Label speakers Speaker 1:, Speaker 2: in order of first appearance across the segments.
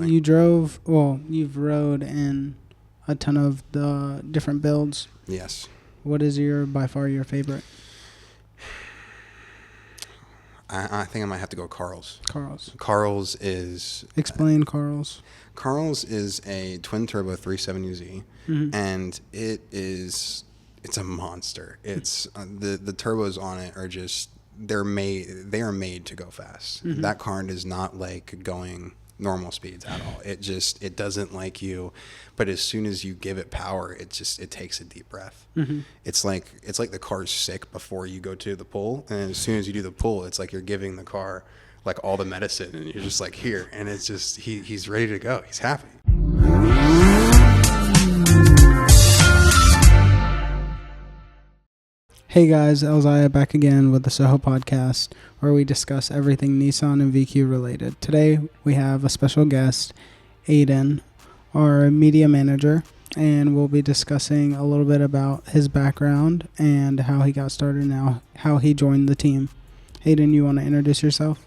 Speaker 1: You've rode in a ton of the different builds.
Speaker 2: Yes.
Speaker 1: What is by far your favorite?
Speaker 2: I think I might have to go Carl's.
Speaker 1: Carl's
Speaker 2: is...
Speaker 1: Explain Carl's.
Speaker 2: Carl's is a twin-turbo 370Z, and it's a monster. It's the turbos on it are just... They are made to go fast. That car does not like going normal speeds at all. It doesn't like you, but as soon as you give it power, it takes a deep breath. It's like the car's sick before you go to the pull, and as soon as you do the pull, it's like you're giving the car like all the medicine, and you're just like, here, and it's just he's ready to go. He's happy.
Speaker 1: Hey guys, Elzaya back again with the SOHO podcast, where we discuss everything Nissan and VQ related. Today we have a special guest, Aidan, our media manager, and we'll be discussing a little bit about his background and how he got started and how he joined the team. Aidan, you want to introduce yourself?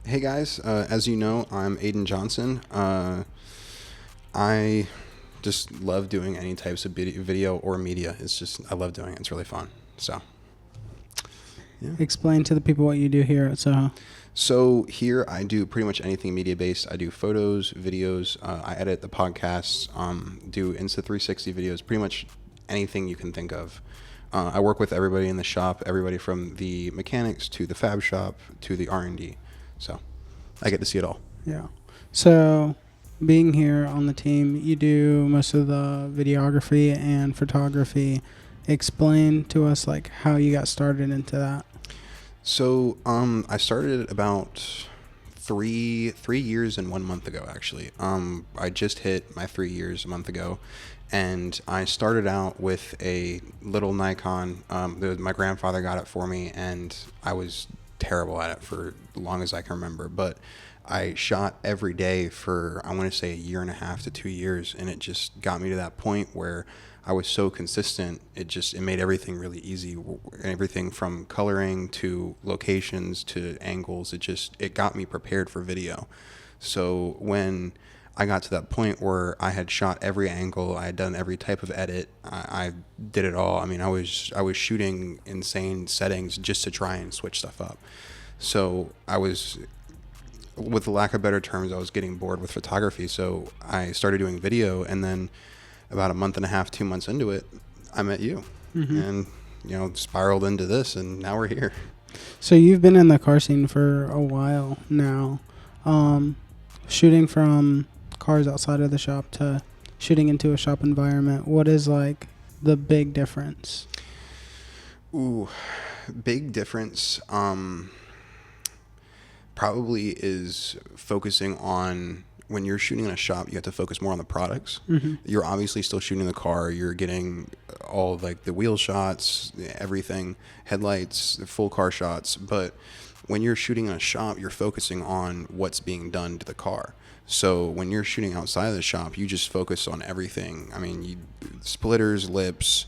Speaker 2: Hey guys, as you know, I'm Aidan Johnson. I just love doing any types of video or media. I love doing it. It's really fun. So, yeah.
Speaker 1: Explain to the people what you do here at SOHO.
Speaker 2: So here I do pretty much anything media-based. I do photos, videos. I edit the podcasts, do Insta360 videos, pretty much anything you can think of. I work with everybody in the shop, everybody from the mechanics to the fab shop to the R&D. So I get to see it all.
Speaker 1: Yeah. So being here on the team, you do most of the videography and photography. Explain to us like how you got started into that.
Speaker 2: So I started about three years and 1 month ago, actually. I just hit my 3 years a month ago, and I started out with a little Nikon. My grandfather got it for me, and I was terrible at it for as long as I can remember, but I shot every day for, I want to say, 1.5 to 2 years, and it just got me to that point where I was so consistent. It made everything really easy. Everything from coloring to locations to angles. It got me prepared for video. So when I got to that point where I had shot every angle, I had done every type of edit, I did it all. I mean, I was shooting insane settings just to try and switch stuff up. So I was, with lack of better terms, I was getting bored with photography. So I started doing video, and then about 1.5 months, 2 months into it, I met you, and spiraled into this, and now we're here.
Speaker 1: So you've been in the car scene for a while now, shooting from cars outside of the shop to shooting into a shop environment. What is like the big difference?
Speaker 2: Ooh, big difference probably is focusing on, when you're shooting in a shop, you have to focus more on the products. You're obviously still shooting the car. You're getting all like the wheel shots, everything, headlights, full car shots. But when you're shooting in a shop, you're focusing on what's being done to the car. So when you're shooting outside of the shop, you just focus on everything. I mean, splitters, lips,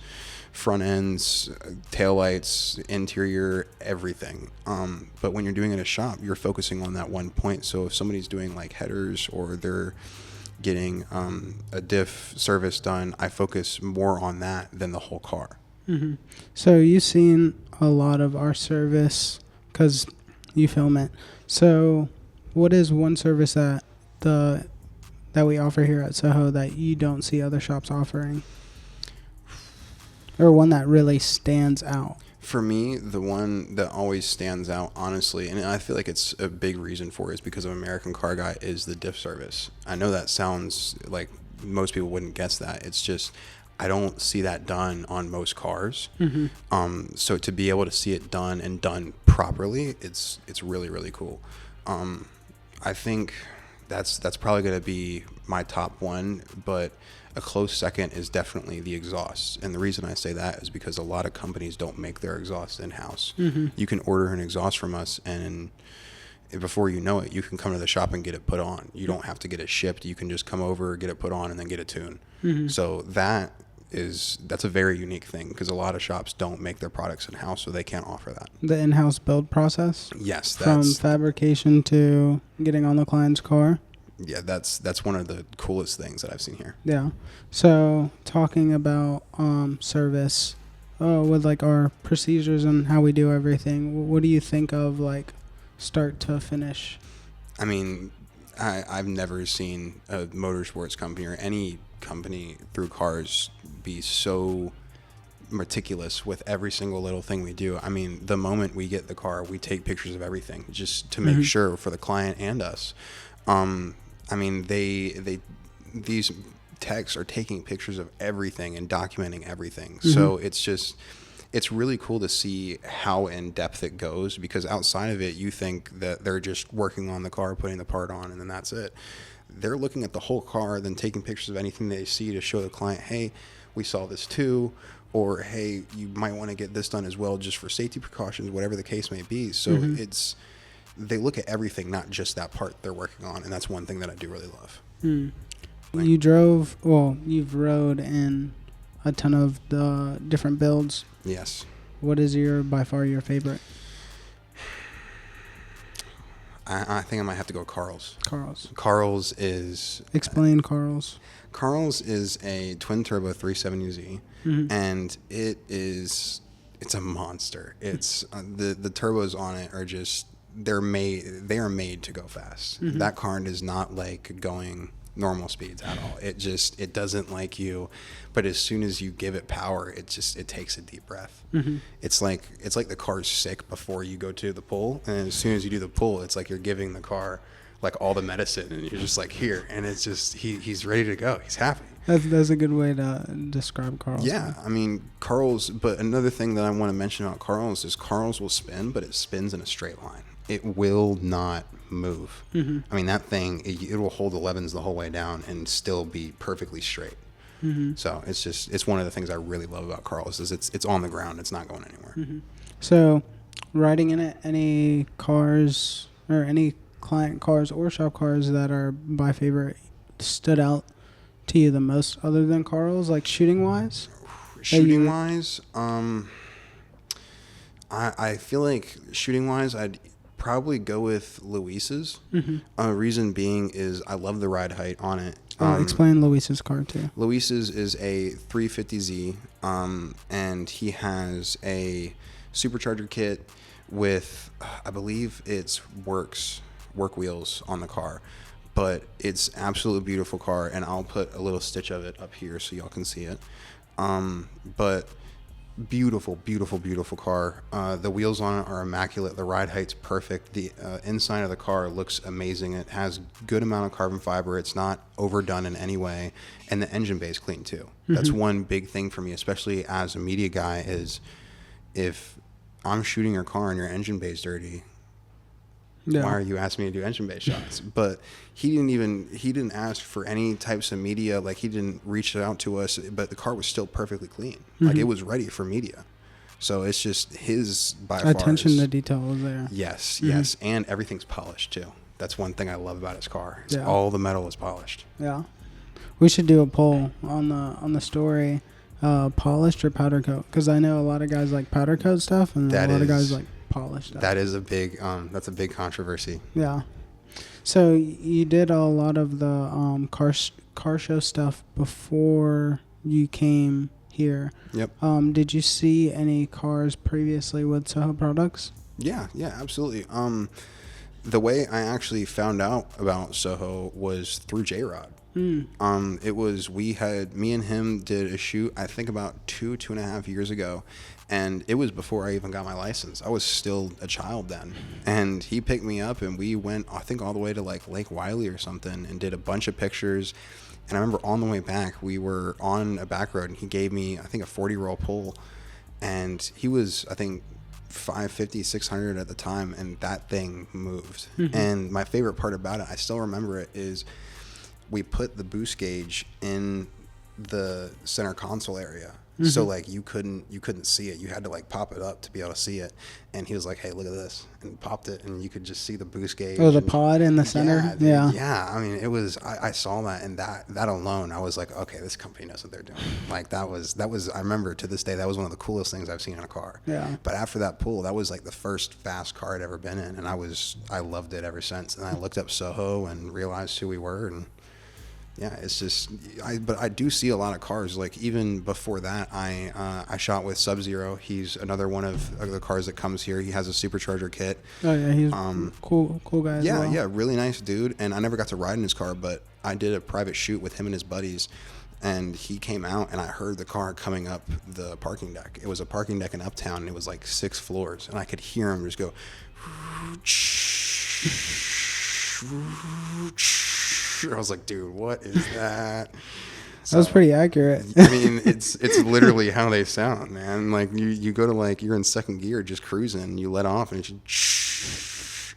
Speaker 2: front ends, taillights, interior, everything. But when you're doing it in a shop, you're focusing on that one point. So if somebody's doing like headers or they're getting a diff service done, I focus more on that than the whole car.
Speaker 1: So you've seen a lot of our service because you film it. So what is one service that we offer here at SOHO that you don't see other shops offering? Or one that really stands out?
Speaker 2: For me, the one that always stands out, honestly, and I feel like it's a big reason for it, is because of American Car Guy, is the diff service. I know that sounds like most people wouldn't guess that. It's just, I don't see that done on most cars. So to be able to see it done and done properly, it's really, really cool. I think that's probably going to be my top one, but a close second is definitely the exhaust. And the reason I say that is because a lot of companies don't make their exhaust in-house. You can order an exhaust from us, and before you know it, you can come to the shop and get it put on. You don't have to get it shipped. You can just come over, get it put on, and then get a tune. So that's a very unique thing, because a lot of shops don't make their products in-house, so they can't offer that.
Speaker 1: The in-house build process?
Speaker 2: Yes.
Speaker 1: From fabrication to getting on the client's car?
Speaker 2: Yeah, that's one of the coolest things that I've seen here.
Speaker 1: Yeah. So talking about service, with like our procedures and how we do everything, what do you think of like start to finish?
Speaker 2: I mean, I've never seen a motorsports company or any company through cars be so meticulous with every single little thing we do. I mean, the moment we get the car, we take pictures of everything just to make sure for the client and us. I mean, these techs are taking pictures of everything and documenting everything. So it's really cool to see how in depth it goes, because outside of it, you think that they're just working on the car, putting the part on, and then that's it. They're looking at the whole car, then taking pictures of anything they see to show the client, hey, we saw this too, or hey, you might want to get this done as well, just for safety precautions, whatever the case may be. So they look at everything, not just that part they're working on, and that's one thing that I do really love.
Speaker 1: You've rode in a ton of the different builds.
Speaker 2: Yes.
Speaker 1: What is by far your favorite?
Speaker 2: I think I might have to go Carl's.
Speaker 1: Explain Carl's.
Speaker 2: Carl's is a twin turbo 370Z, and it's a monster. It's the turbos on it are just they are made to go fast. That car does not like going normal speeds at all. It doesn't like you, but as soon as you give it power, it takes a deep breath. It's like the car's sick before you go to the pull, and as soon as you do the pull, it's like you're giving the car like all the medicine, and you're just like, here, and it's just he's ready to go. He's happy.
Speaker 1: That's a good way to describe Carl's.
Speaker 2: Yeah, I mean Carl's. But another thing that I want to mention about Carl's is Carl's will spin, but it spins in a straight line. It will not move. I mean, that thing, it will hold 11s the whole way down and still be perfectly straight. So it's one of the things I really love about Carl's is it's on the ground. It's not going anywhere.
Speaker 1: So riding in it, any cars or any client cars or shop cars that are by favorite stood out to you the most other than Carl's, like shooting wise?
Speaker 2: Shooting wise, I feel like shooting wise, I'd probably go with Luis's. Reason being is I love the ride height on it.
Speaker 1: Explain Luis's car too.
Speaker 2: Luis's is a 350Z, and he has a supercharger kit with, I believe it's work wheels on the car, but it's absolutely beautiful car, and I'll put a little stitch of it up here so y'all can see it. But beautiful car. The wheels on it are immaculate. The ride height's perfect. The inside of the car looks amazing. It has good amount of carbon fiber. It's not overdone in any way, and the engine bay is clean too. That's one big thing for me, especially as a media guy, is if I'm shooting your car and your engine bay is dirty, why are you asking me to do engine bay shots? But he didn't ask for any types of media. Like, he didn't reach out to us, but the car was still perfectly clean. Like, it was ready for media. So it's just his by far
Speaker 1: attention to detail was there.
Speaker 2: Yes, and everything's polished too. That's one thing I love about his car. All the metal is polished. Yeah.
Speaker 1: We should do a poll on the story, polished or powder coat, because I know a lot of guys like powder coat stuff, and a lot of guys like polished stuff.
Speaker 2: That is a big that's a big controversy.
Speaker 1: Yeah. So you did a lot of the car show stuff before you came here.
Speaker 2: Yep.
Speaker 1: Did you see any cars previously with SOHO products?
Speaker 2: Yeah, absolutely. The way I actually found out about SOHO was through J-Rod. It was, me and him did a shoot, I think about 2.5 years ago, and it was before I even got my license. I was still a child then, and he picked me up, and we went, I think, all the way to like Lake Wiley or something, and did a bunch of pictures. And I remember on the way back, we were on a back road, and he gave me, I think, a 40-roll pull, and he was, I think, 550, 600 at the time, and that thing moved. And my favorite part about it, I still remember it, is we put the boost gauge in the center console area.
Speaker 1: Mm-hmm.
Speaker 2: So like you couldn't see it. You had to like pop it up to be able to see it. And he was like, "Hey, look at this," and popped it, and you could just see the boost gauge.
Speaker 1: Oh, the pod in the center.
Speaker 2: Yeah, yeah. I mean, it was. I saw that, and that alone, I was like, okay, this company knows what they're doing. Like that was. I remember to this day, that was one of the coolest things I've seen in a car.
Speaker 1: Yeah.
Speaker 2: But after that pull, that was like the first fast car I'd ever been in, and I loved it ever since. And I looked up SOHO and realized who we were, and yeah, it's just, but I do see a lot of cars. Like even before that, I shot with Sub-Zero. He's another one of the cars that comes here. He has a supercharger kit.
Speaker 1: Oh yeah, he's cool guy as well.
Speaker 2: Yeah, really nice dude. And I never got to ride in his car, but I did a private shoot with him and his buddies. And he came out, and I heard the car coming up the parking deck. It was a parking deck in Uptown, and it was like 6 floors. And I could hear him just go, I was like, dude, what is that?
Speaker 1: That was pretty accurate.
Speaker 2: I mean, it's literally how they sound, man. Like you go to like, you're in second gear just cruising, you let off, and it's just,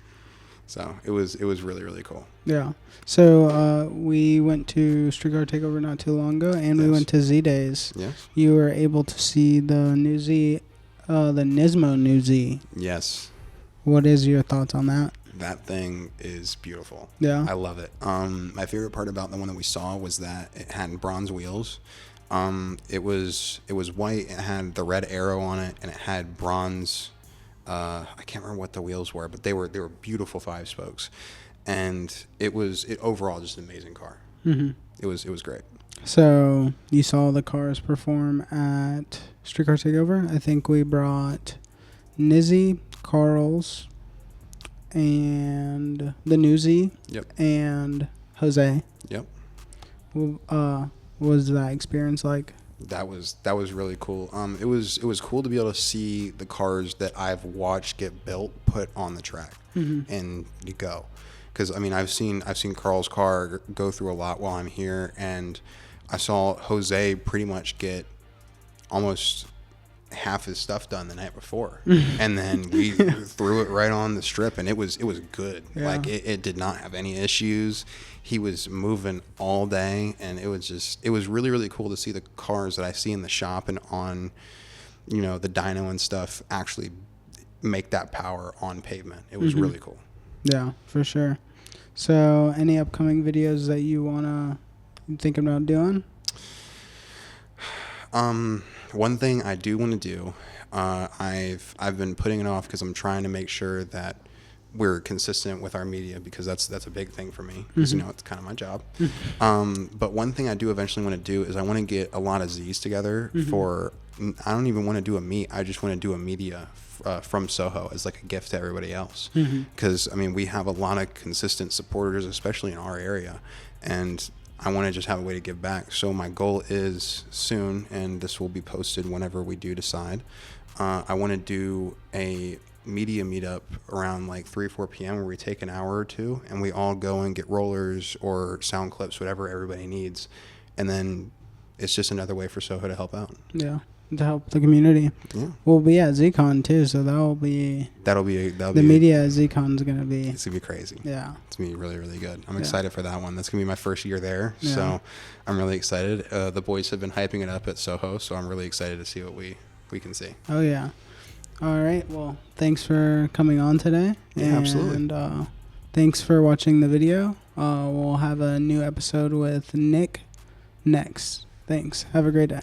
Speaker 2: so it was really, really cool.
Speaker 1: Yeah. So we went to Streetcar Takeover not too long ago, and we went to Z Days.
Speaker 2: Yes.
Speaker 1: You were able to see the new Z, the Nismo new Z.
Speaker 2: Yes. What
Speaker 1: is your thoughts on that?
Speaker 2: That thing is beautiful.
Speaker 1: Yeah.
Speaker 2: I love it. My favorite part about the one that we saw was that it had bronze wheels. It was white. It had the red arrow on it, and it had bronze. I can't remember what the wheels were, but they were beautiful 5 spokes, and it overall just an amazing car.
Speaker 1: Mm-hmm.
Speaker 2: It was great.
Speaker 1: So you saw the cars perform at Streetcar Takeover. I think we brought Nizzy, Carl's, and the new Z.
Speaker 2: Yep.
Speaker 1: And Jose.
Speaker 2: Yep.
Speaker 1: What was that experience like?
Speaker 2: That was really cool. It was cool to be able to see the cars that I've watched get built put on the track.
Speaker 1: Mm-hmm.
Speaker 2: And you go, because I mean I've seen Carl's car go through a lot while I'm here, and I saw Jose pretty much get almost half his stuff done the night before, and then we threw it right on the strip, and it was good.
Speaker 1: Yeah.
Speaker 2: Like it did not have any issues. He was moving all day, and it was really, really cool to see the cars that I see in the shop and on, the dyno and stuff actually make that power on pavement. It was really cool.
Speaker 1: Yeah, for sure. So any upcoming videos that you thinking about doing?
Speaker 2: One thing I do want to do, I've been putting it off because I'm trying to make sure that we're consistent with our media, because that's a big thing for me, because it's kind of my job. But one thing I do eventually want to do is I want to get a lot of Z's together for, I don't even want to do a meet, I just want to do a media from SOHO as like a gift to everybody else, because I mean we have a lot of consistent supporters, especially in our area, and I want to just have a way to give back. So my goal is soon, and this will be posted whenever we do decide, I want to do a media meetup around like 3 or 4 p.m. where we take an hour or two and we all go and get rollers or sound clips, whatever everybody needs, and then it's just another way for SOHO to help out.
Speaker 1: Yeah, to help the community.
Speaker 2: Yeah.
Speaker 1: We'll be at ZCon too, so that'll be the media at ZCon's gonna be.
Speaker 2: It's gonna be crazy.
Speaker 1: Yeah.
Speaker 2: It's gonna be really, really good. I'm excited for that one. That's gonna be my first year there, so I'm really excited. The boys have been hyping it up at SOHO, so I'm really excited to see what we can see.
Speaker 1: Oh yeah. All right. Well, thanks for coming on today.
Speaker 2: Yeah, absolutely.
Speaker 1: And thanks for watching the video. We'll have a new episode with Nick next. Thanks. Have a great day.